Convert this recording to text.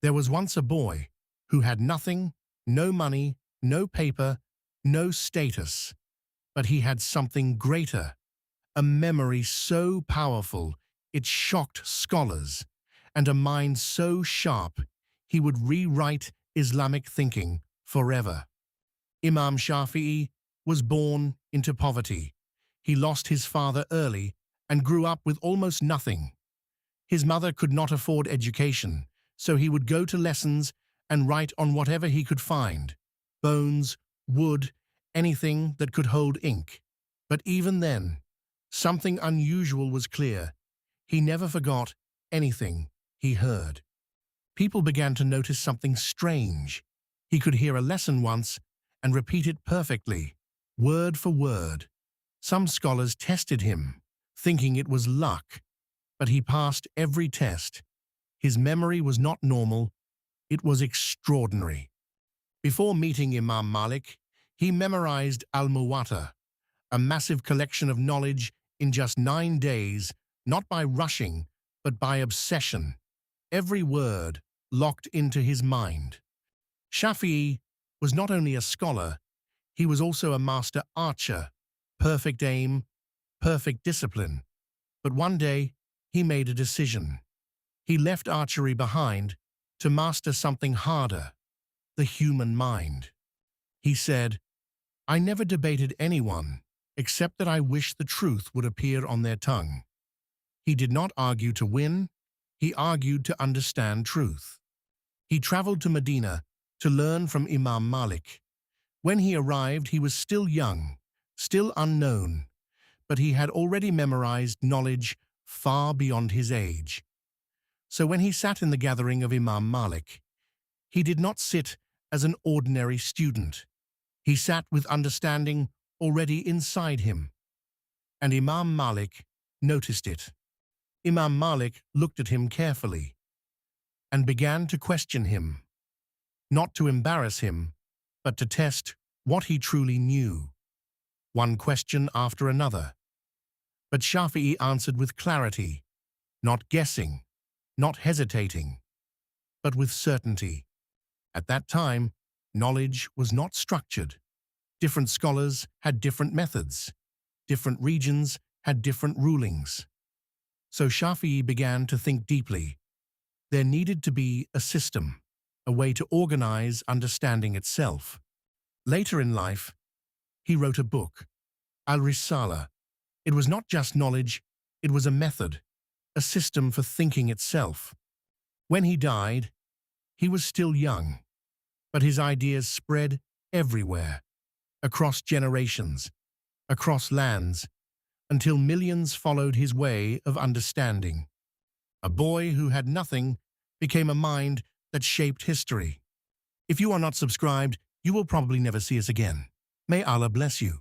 There was once a boy who had nothing, no money, no paper, no status, but he had something greater, a memory so powerful it shocked scholars, and a mind so sharp he would rewrite Islamic thinking forever. Imam Shafi'i was born into poverty. He lost his father early and grew up with almost nothing. His mother could not afford education, so he would go to lessons and write on whatever he could find: bones, wood, anything that could hold ink. But even then, something unusual was clear. He never forgot anything he heard. People began to notice something strange. He could hear a lesson once and repeat it perfectly, word for word. Some scholars tested him, thinking it was luck, but he passed every test. His memory was not normal, it was extraordinary. Before meeting Imam Malik, he memorized Al-Muwatta, a massive collection of knowledge in just 9 days, not by rushing, but by obsession. Every word locked into his mind. Shafi'i was not only a scholar, he was also a master archer, perfect aim, perfect discipline. But one day, he made a decision. He left archery behind to master something harder: the human mind. He said, "I never debated anyone, except that I wish the truth would appear on their tongue." He did not argue to win, he argued to understand truth. He traveled to Medina to learn from Imam Malik. When he arrived, he was still young, still unknown, but he had already memorized knowledge far beyond his age. So when he sat in the gathering of Imam Malik, he did not sit as an ordinary student. He sat with understanding already inside him. And Imam Malik noticed it. Imam Malik looked at him carefully and began to question him, not to embarrass him, but to test what he truly knew. One question after another. But Shafi'i answered with clarity, not guessing, not hesitating, but with certainty. At that time, knowledge was not structured. Different scholars had different methods. Different regions had different rulings. So Shafi'i began to think deeply. There needed to be a system, a way to organize understanding itself. Later in life, he wrote a book, Al-Risala. It was not just knowledge, it was a method, a system for thinking itself. When he died, he was still young, but his ideas spread everywhere, across generations, across lands, until millions followed his way of understanding. A boy who had nothing became a mind that shaped history. If you are not subscribed, you will probably never see us again. May Allah bless you.